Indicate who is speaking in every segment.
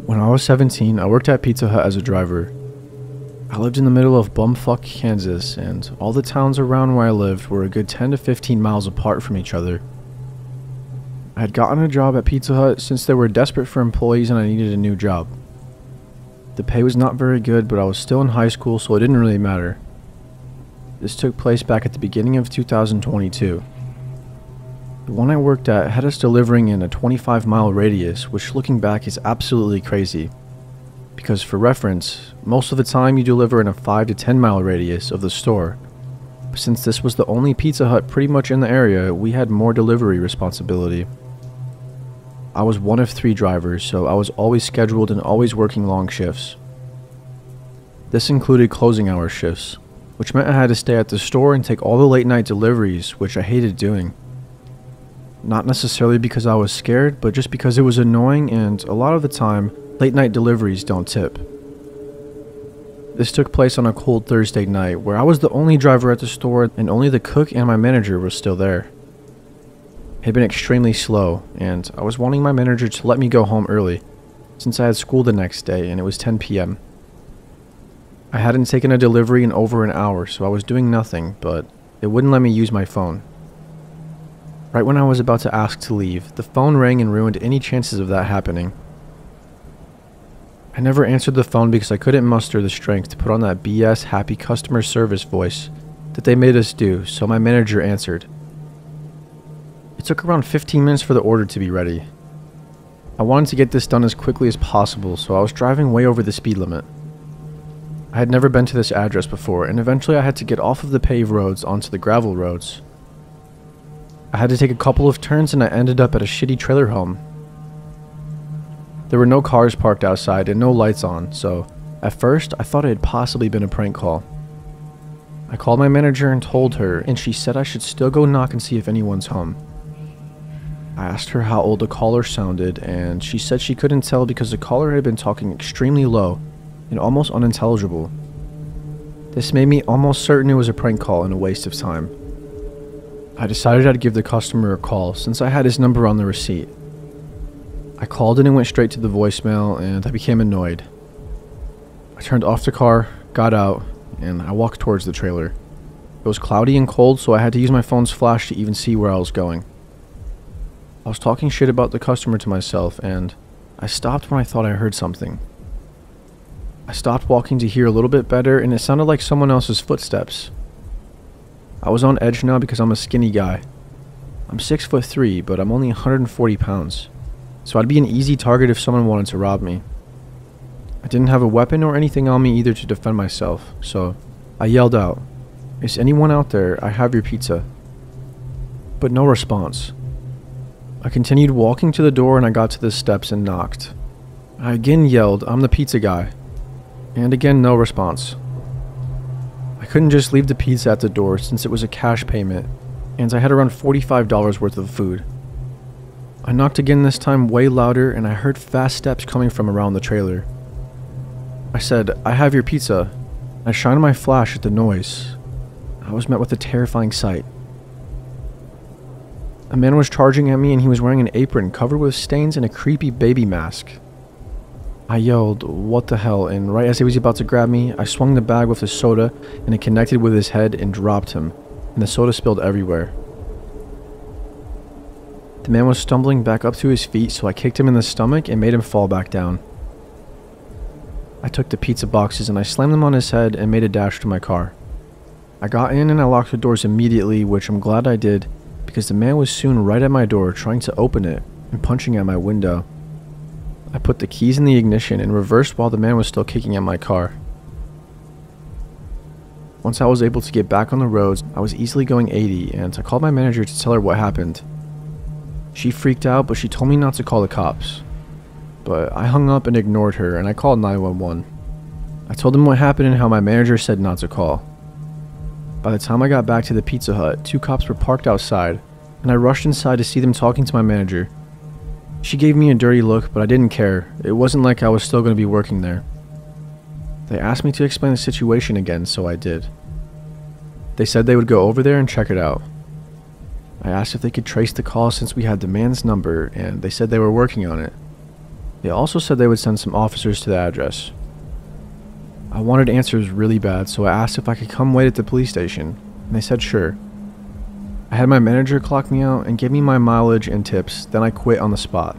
Speaker 1: When I was 17, I worked at Pizza Hut as a driver. I lived in the middle of bumfuck Kansas, and all the towns around where I lived were a good 10 to 15 miles apart from each other. I had gotten a job at Pizza Hut since they were desperate for employees and I needed a new job. The pay was not very good, but I was still in high school, so it didn't really matter. This took place back at the beginning of 2022. The one I worked at had us delivering in a 25-mile radius, which looking back is absolutely crazy. Because for reference, most of the time you deliver in a 5 to 10 mile radius of the store. But since this was the only Pizza Hut pretty much in the area, we had more delivery responsibility. I was one of 3 drivers, so I was always scheduled and always working long shifts. This included closing hour shifts, which meant I had to stay at the store and take all the late night deliveries, which I hated doing. Not necessarily because I was scared, but just because it was annoying, and a lot of the time, late night deliveries don't tip. This took place on a cold Thursday night where I was the only driver at the store and only the cook and my manager were still there. It had been extremely slow, and I was wanting my manager to let me go home early since I had school the next day and it was 10 p.m. I hadn't taken a delivery in over an hour, so I was doing nothing, but it wouldn't let me use my phone. Right when I was about to ask to leave, the phone rang and ruined any chances of that happening. I never answered the phone because I couldn't muster the strength to put on that BS happy customer service voice that they made us do, so my manager answered. It took around 15 minutes for the order to be ready. I wanted to get this done as quickly as possible, so I was driving way over the speed limit. I had never been to this address before, and eventually I had to get off of the paved roads onto the gravel roads. I had to take a couple of turns and I ended up at a shitty trailer home. There were no cars parked outside and no lights on, so at first I thought it had possibly been a prank call. I called my manager and told her, and she said I should still go knock and see if anyone's home. I asked her how old the caller sounded, and she said she couldn't tell because the caller had been talking extremely low and almost unintelligible. This made me almost certain it was a prank call and a waste of time. I decided I'd give the customer a call since I had his number on the receipt. I called and it went straight to the voicemail, and I became annoyed. I turned off the car, got out, and I walked towards the trailer. It was cloudy and cold, so I had to use my phone's flash to even see where I was going. I was talking shit about the customer to myself, and I stopped when I thought I heard something. I stopped walking to hear a little bit better, and it sounded like someone else's footsteps. I was on edge now because I'm a skinny guy. I'm 6'3", but I'm only 140 pounds, so I'd be an easy target if someone wanted to rob me. I didn't have a weapon or anything on me either to defend myself, so I yelled out, "Is anyone out there? I have your pizza." But no response. I continued walking to the door and I got to the steps and knocked. I again yelled, "I'm the pizza guy." And again, no response. I couldn't just leave the pizza at the door since it was a cash payment, and I had around $45 worth of food. I knocked again, this time way louder, and I heard fast steps coming from around the trailer. I said, "I have your pizza." I shined my flash at the noise. I was met with a terrifying sight. A man was charging at me and he was wearing an apron covered with stains and a creepy baby mask. I yelled, "What the hell?" and right as he was about to grab me, I swung the bag with the soda and it connected with his head and dropped him, and the soda spilled everywhere. The man was stumbling back up to his feet, so I kicked him in the stomach and made him fall back down. I took the pizza boxes and I slammed them on his head and made a dash to my car. I got in and I locked the doors immediately, which I'm glad I did, because the man was soon right at my door trying to open it and punching at my window. I put the keys in the ignition and reversed while the man was still kicking at my car. Once I was able to get back on the roads, I was easily going 80, and I called my manager to tell her what happened. She freaked out, but she told me not to call the cops. But I hung up and ignored her, and I called 911. I told them what happened and how my manager said not to call. By the time I got back to the Pizza Hut, 2 cops were parked outside, and I rushed inside to see them talking to my manager. She gave me a dirty look, but I didn't care. It wasn't like I was still going to be working there. They asked me to explain the situation again, so I did. They said they would go over there and check it out. I asked if they could trace the call since we had the man's number, and they said they were working on it. They also said they would send some officers to the address. I wanted answers really bad, so I asked if I could come wait at the police station, and they said sure. I had my manager clock me out and give me my mileage and tips, then I quit on the spot.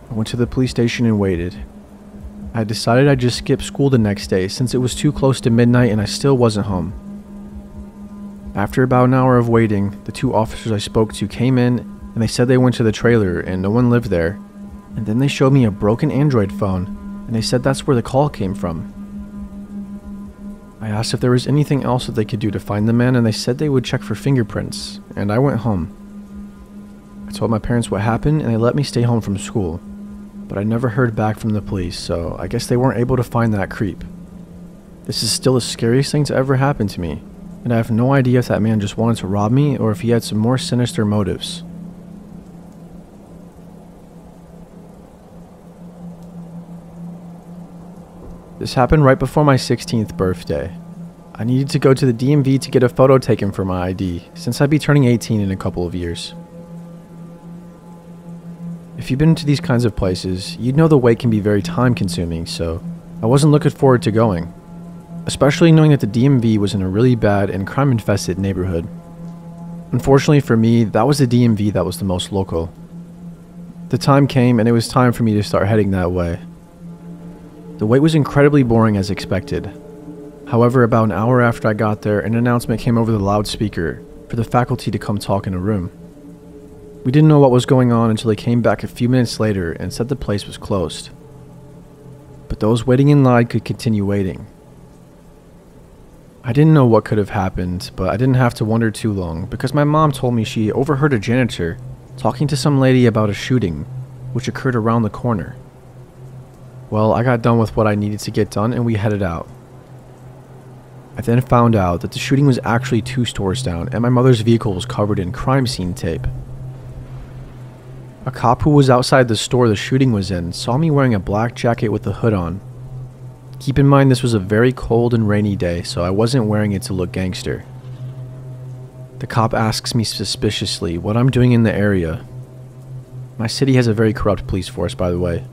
Speaker 1: I went to the police station and waited. I decided I'd just skip school the next day since it was too close to midnight and I still wasn't home. After about an hour of waiting, the two officers I spoke to came in and they said they went to the trailer and no one lived there. And then they showed me a broken Android phone and they said that's where the call came from. I asked if there was anything else that they could do to find the man and they said they would check for fingerprints, and I went home. I told my parents what happened and they let me stay home from school, but I never heard back from the police, so I guess they weren't able to find that creep. This is still the scariest thing to ever happen to me, and I have no idea if that man just wanted to rob me or if he had some more sinister motives. This happened right before my 16th birthday. I needed to go to the DMV to get a photo taken for my ID, since I'd be turning 18 in a couple of years. If you've been to these kinds of places, you'd know the wait can be very time-consuming, so I wasn't looking forward to going, especially knowing that the DMV was in a really bad and crime-infested neighborhood. Unfortunately for me, that was the DMV that was the most local. The time came and it was time for me to start heading that way. The wait was incredibly boring as expected. However, about an hour after I got there, an announcement came over the loudspeaker for the faculty to come talk in a room. We didn't know what was going on until they came back a few minutes later and said the place was closed. But those waiting in line could continue waiting. I didn't know what could have happened, but I didn't have to wonder too long because my mom told me she overheard a janitor talking to some lady about a shooting, which occurred around the corner. Well, I got done with what I needed to get done and we headed out. I then found out that the shooting was actually 2 stores down and my mother's vehicle was covered in crime scene tape. A cop who was outside the store the shooting was in saw me wearing a black jacket with the hood on. Keep in mind this was a very cold and rainy day, so I wasn't wearing it to look gangster. The cop asks me suspiciously what I'm doing in the area. My city has a very corrupt police force, by the way.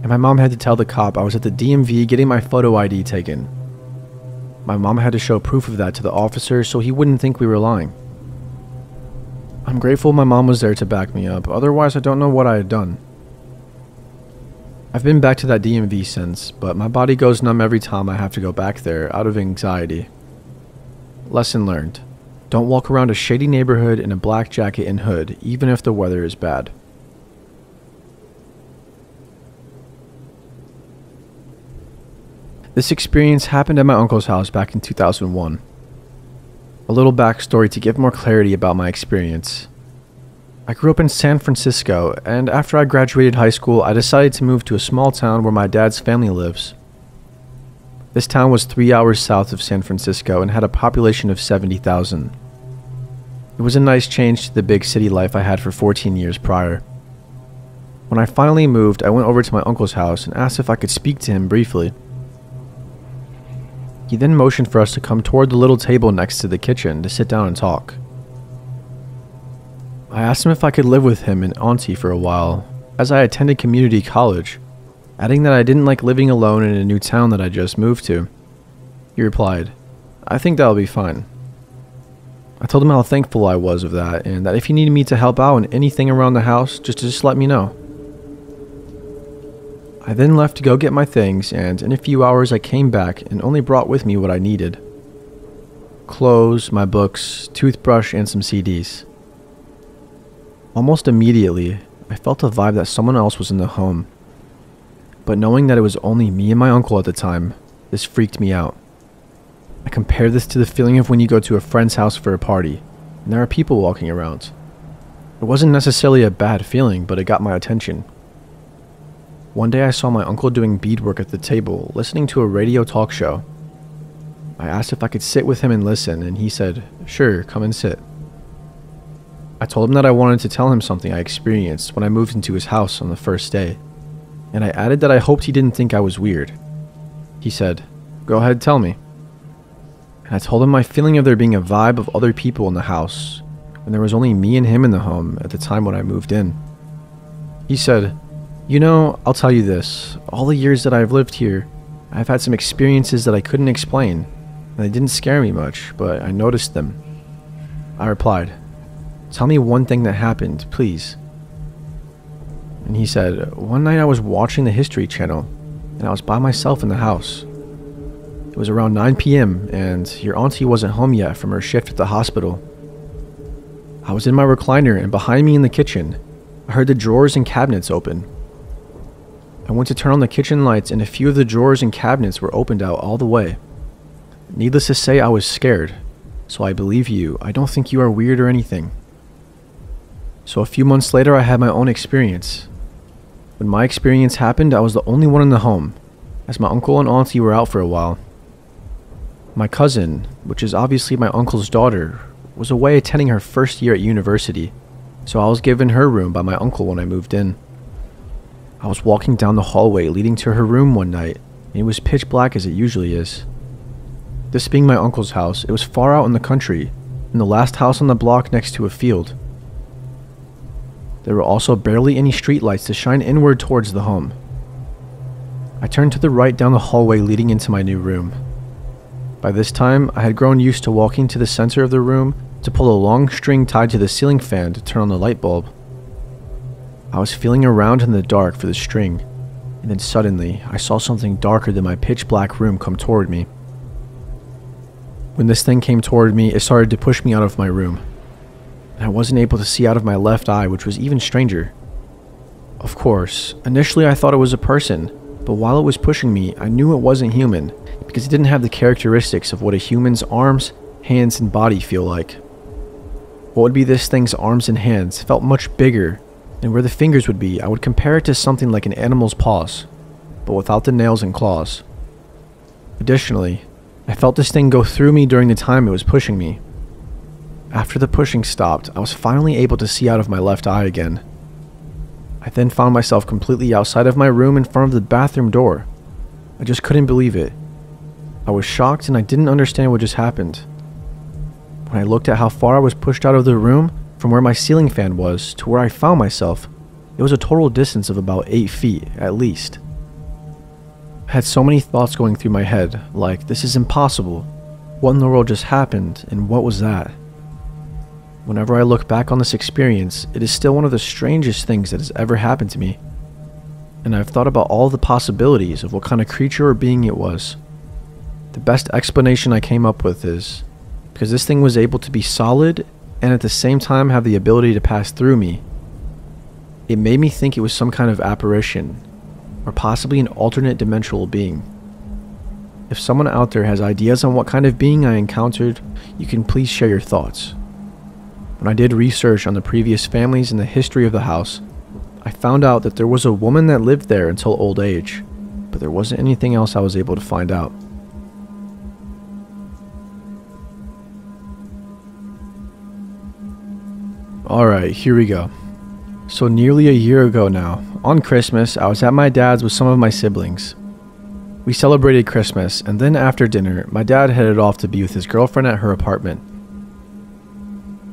Speaker 1: And my mom had to tell the cop I was at the DMV getting my photo ID taken. My mom had to show proof of that to the officer so he wouldn't think we were lying. I'm grateful my mom was there to back me up, otherwise I don't know what I had done. I've been back to that DMV since, but my body goes numb every time I have to go back there out of anxiety. Lesson learned. Don't walk around a shady neighborhood in a black jacket and hood, even if the weather is bad. This experience happened at my uncle's house back in 2001. A little backstory to give more clarity about my experience. I grew up in San Francisco, and after I graduated high school, I decided to move to a small town where my dad's family lives. This town was 3 hours south of San Francisco and had a population of 70,000. It was a nice change to the big city life I had for 14 years prior. When I finally moved, I went over to my uncle's house and asked if I could speak to him briefly. He then motioned for us to come toward the little table next to the kitchen to sit down and talk. I asked him if I could live with him and auntie for a while, as I attended community college, adding that I didn't like living alone in a new town that I just moved to. He replied, "I think that'll be fine." I told him how thankful I was of that, and that if he needed me to help out in anything around the house, just let me know. I then left to go get my things, and in a few hours I came back and only brought with me what I needed. Clothes, my books, toothbrush, and some CDs. Almost immediately, I felt a vibe that someone else was in the home. But knowing that it was only me and my uncle at the time, this freaked me out. I compare this to the feeling of when you go to a friend's house for a party, and there are people walking around. It wasn't necessarily a bad feeling, but it got my attention. One day I saw my uncle doing beadwork at the table, listening to a radio talk show. I asked if I could sit with him and listen, and he said, "Sure, come and sit." I told him that I wanted to tell him something I experienced when I moved into his house on the first day, and I added that I hoped he didn't think I was weird. He said, "Go ahead, tell me." And I told him my feeling of there being a vibe of other people in the house, and there was only me and him in the home at the time when I moved in. He said, "You know, I'll tell you this. All the years that I've lived here, I've had some experiences that I couldn't explain, and they didn't scare me much, but I noticed them." I replied, "Tell me one thing that happened, please." And he said, "One night I was watching the History Channel, and I was by myself in the house. It was around 9 p.m., and your auntie wasn't home yet from her shift at the hospital. I was in my recliner, and behind me in the kitchen, I heard the drawers and cabinets open. I went to turn on the kitchen lights, and a few of the drawers and cabinets were opened out all the way. Needless to say, I was scared, so I believe you. I don't think you are weird or anything." So a few months later, I had my own experience. When my experience happened, I was the only one in the home, as my uncle and auntie were out for a while. My cousin, which is obviously my uncle's daughter, was away attending her first year at university, so I was given her room by my uncle when I moved in. I was walking down the hallway leading to her room one night, and it was pitch black as it usually is. This being my uncle's house, it was far out in the country, in the last house on the block next to a field. There were also barely any streetlights to shine inward towards the home. I turned to the right down the hallway leading into my new room. By this time, I had grown used to walking to the center of the room to pull a long string tied to the ceiling fan to turn on the light bulb. I was feeling around in the dark for the string, and then suddenly, I saw something darker than my pitch black room come toward me. When this thing came toward me, it started to push me out of my room, and I wasn't able to see out of my left eye, which was even stranger. Of course, initially I thought it was a person, but while it was pushing me, I knew it wasn't human, because it didn't have the characteristics of what a human's arms, hands, and body feel like. What would be this thing's arms and hands felt much bigger, and where the fingers would be, I would compare it to something like an animal's paws, but without the nails and claws. Additionally, I felt this thing go through me during the time it was pushing me. After the pushing stopped, I was finally able to see out of my left eye again. I then found myself completely outside of my room in front of the bathroom door. I just couldn't believe it. I was shocked and I didn't understand what just happened. When I looked at how far I was pushed out of the room from where my ceiling fan was to where I found myself, it was a total distance of about 8 feet at least. I had so many thoughts going through my head, like, this is impossible. What in the world just happened, and what was that? Whenever I look back on this experience, it is still one of the strangest things that has ever happened to me. And I've thought about all the possibilities of what kind of creature or being it was. The best explanation I came up with is, because this thing was able to be solid and at the same time have the ability to pass through me, it made me think it was some kind of apparition, or possibly an alternate dimensional being. If someone out there has ideas on what kind of being I encountered, you can please share your thoughts. When I did research on the previous families and the history of the house, I found out that there was a woman that lived there until old age, but there wasn't anything else I was able to find out. Alright, here we go. So nearly a year ago now, on Christmas, I was at my dad's with some of my siblings. We celebrated Christmas, and then after dinner, my dad headed off to be with his girlfriend at her apartment.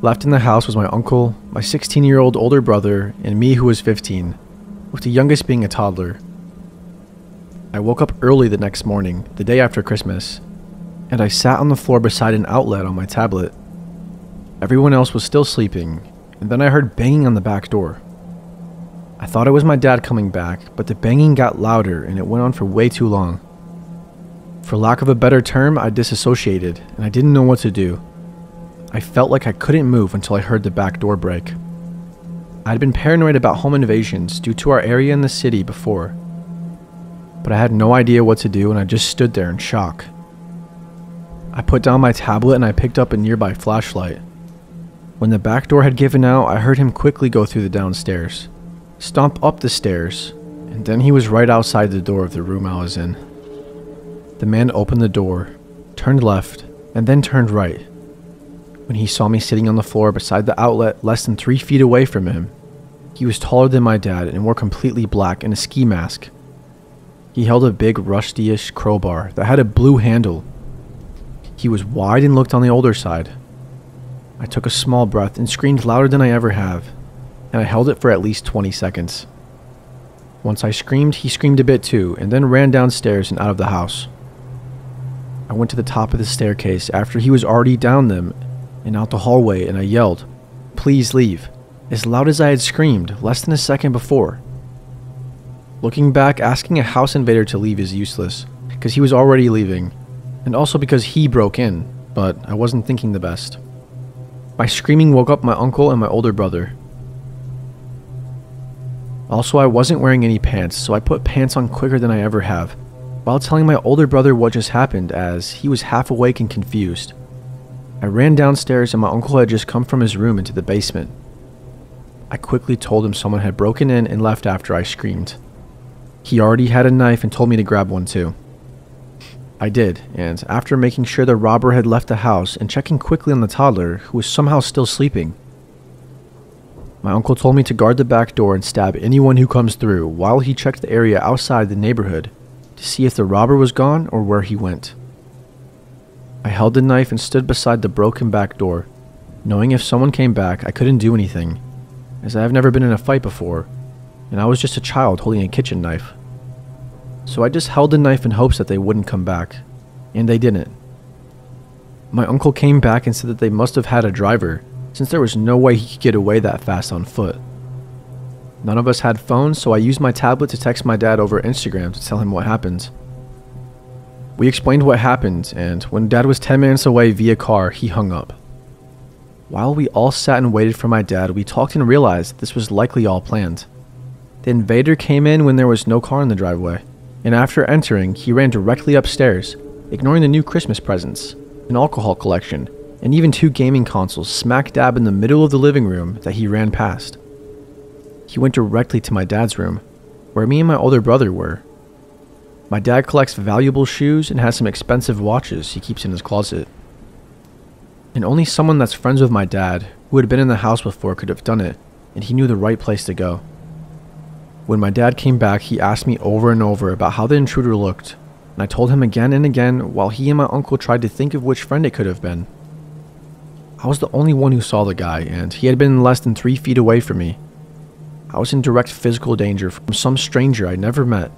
Speaker 1: Left in the house was my uncle, my 16-year-old older brother, and me who was 15, with the youngest being a toddler. I woke up early the next morning, the day after Christmas, and I sat on the floor beside an outlet on my tablet. Everyone else was still sleeping, and then I heard banging on the back door. I thought it was my dad coming back, but the banging got louder and it went on for way too long. For lack of a better term, I disassociated, and I didn't know what to do. I felt like I couldn't move until I heard the back door break. I'd been paranoid about home invasions due to our area in the city before, but I had no idea what to do and I just stood there in shock. I put down my tablet and I picked up a nearby flashlight. When the back door had given out, I heard him quickly go through the downstairs, stomp up the stairs, and then he was right outside the door of the room I was in. The man opened the door, turned left, and then turned right. When he saw me sitting on the floor beside the outlet less than 3 feet away from him, he was taller than my dad and wore completely black and a ski mask. He held a big rusty-ish crowbar that had a blue handle. He was wide and looked on the older side. I took a small breath and screamed louder than I ever have, and I held it for at least 20 seconds. Once I screamed, he screamed a bit too, and then ran downstairs and out of the house. I went to the top of the staircase after he was already down them and out the hallway, and I yelled, "Please leave," as loud as I had screamed less than a second before. Looking back, asking a house invader to leave is useless, because he was already leaving, and also because he broke in, but I wasn't thinking the best. My screaming woke up my uncle and my older brother. Also, I wasn't wearing any pants, so I put pants on quicker than I ever have, while telling my older brother what just happened, as he was half awake and confused. I ran downstairs and my uncle had just come from his room into the basement. I quickly told him someone had broken in and left after I screamed. He already had a knife and told me to grab one too. I did, and after making sure the robber had left the house and checking quickly on the toddler, who was somehow still sleeping, my uncle told me to guard the back door and stab anyone who comes through while he checked the area outside the neighborhood to see if the robber was gone or where he went. I held the knife and stood beside the broken back door, knowing if someone came back I couldn't do anything, as I have never been in a fight before, and I was just a child holding a kitchen knife. So I just held the knife in hopes that they wouldn't come back, and they didn't. My uncle came back and said that they must have had a driver, since there was no way he could get away that fast on foot. None of us had phones, so I used my tablet to text my dad over Instagram to tell him what happened. We explained what happened, and when Dad was 10 minutes away via car, he hung up. While we all sat and waited for my dad, we talked and realized this was likely all planned. The invader came in when there was no car in the driveway, and after entering, he ran directly upstairs, ignoring the new Christmas presents, an alcohol collection, and even 2 gaming consoles smack dab in the middle of the living room that he ran past. He went directly to my dad's room, where me and my older brother were. My dad collects valuable shoes and has some expensive watches he keeps in his closet. And only someone that's friends with my dad, who had been in the house before, could have done it, and he knew the right place to go. When my dad came back, he asked me over and over about how the intruder looked, and I told him again and again while he and my uncle tried to think of which friend it could have been. I was the only one who saw the guy, and he had been less than 3 feet away from me. I was in direct physical danger from some stranger I never met.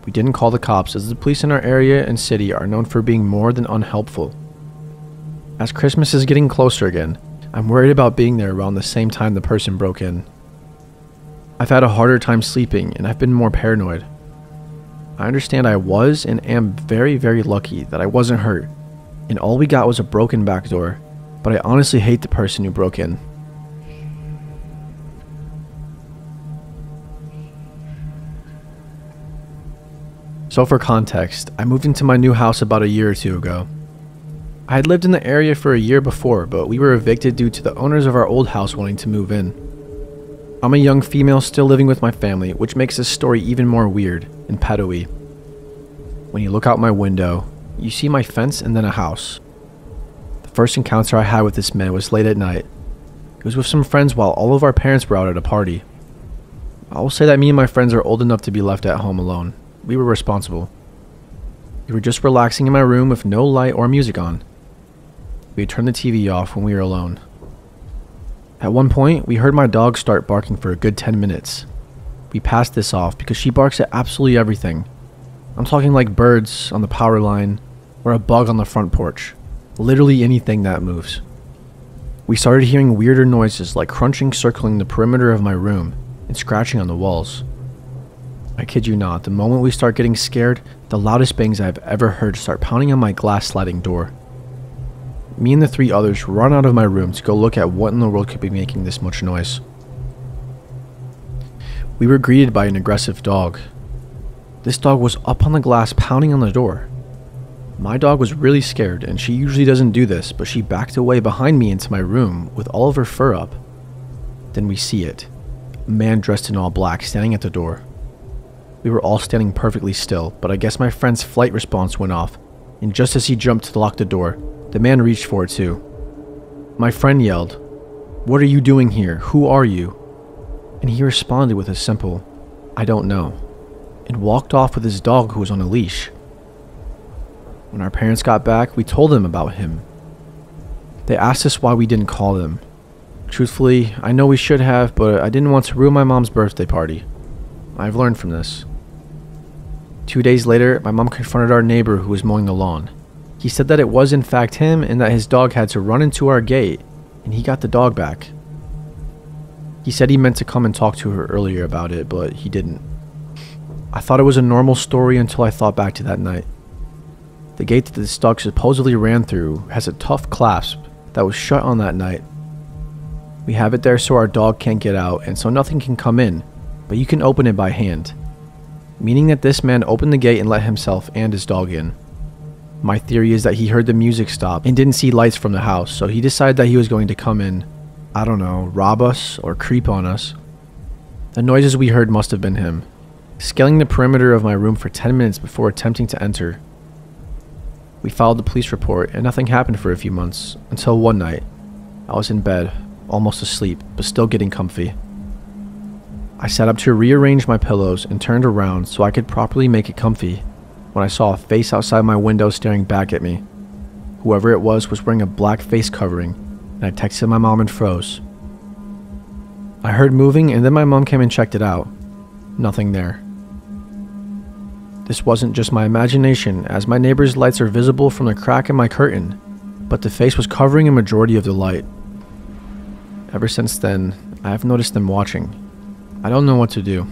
Speaker 1: We didn't call the cops, as the police in our area and city are known for being more than unhelpful. As Christmas is getting closer again, I'm worried about being there around the same time the person broke in. I've had a harder time sleeping, and I've been more paranoid. I understand I was and am very, very lucky that I wasn't hurt, and all we got was a broken back door, but I honestly hate the person who broke in. So for context, I moved into my new house about a year or 2 ago. I had lived in the area for a year before, but we were evicted due to the owners of our old house wanting to move in. I'm a young female still living with my family, which makes this story even more weird and pedo-y. When you look out my window, you see my fence and then a house. The first encounter I had with this man was late at night. It was with some friends while all of our parents were out at a party. I will say that me and my friends are old enough to be left at home alone. We were responsible. We were just relaxing in my room with no light or music on. We had turned the TV off when we were alone. At one point, we heard my dog start barking for a good 10 minutes. We passed this off because she barks at absolutely everything. I'm talking like birds on the power line or a bug on the front porch. Literally anything that moves. We started hearing weirder noises like crunching circling the perimeter of my room and scratching on the walls. I kid you not, the moment we start getting scared, the loudest bangs I've ever heard start pounding on my glass sliding door. Me and the 3 others run out of my room to go look at what in the world could be making this much noise. We were greeted by an aggressive dog. This dog was up on the glass pounding on the door. My dog was really scared, and she usually doesn't do this, but she backed away behind me into my room with all of her fur up. Then we see it. A man dressed in all black standing at the door. We were all standing perfectly still, but I guess my friend's flight response went off, and just as he jumped to lock the door, the man reached for it too. My friend yelled, "What are you doing here? Who are you?" And he responded with a simple, "I don't know," and walked off with his dog who was on a leash. When our parents got back, we told them about him. They asked us why we didn't call them. Truthfully, I know we should have, but I didn't want to ruin my mom's birthday party. I've learned from this. 2 days later, my mom confronted our neighbor who was mowing the lawn. He said that it was in fact him and that his dog had to run into our gate, and he got the dog back. He said he meant to come and talk to her earlier about it, but he didn't. I thought it was a normal story until I thought back to that night. The gate that this dog supposedly ran through has a tough clasp that was shut on that night. We have it there so our dog can't get out and so nothing can come in, but you can open it by hand. Meaning that this man opened the gate and let himself and his dog in. My theory is that he heard the music stop and didn't see lights from the house, so he decided that he was going to come in, I don't know, rob us or creep on us. The noises we heard must have been him, scaling the perimeter of my room for 10 minutes before attempting to enter. We filed the police report and nothing happened for a few months, until one night. I was in bed, almost asleep, but still getting comfy. I sat up to rearrange my pillows and turned around so I could properly make it comfy when I saw a face outside my window staring back at me. Whoever it was wearing a black face covering, and I texted my mom and froze. I heard moving and then my mom came and checked it out. Nothing there. This wasn't just my imagination, as my neighbor's lights are visible from the crack in my curtain, but the face was covering a majority of the light. Ever since then, I have noticed them watching. I don't know what to do.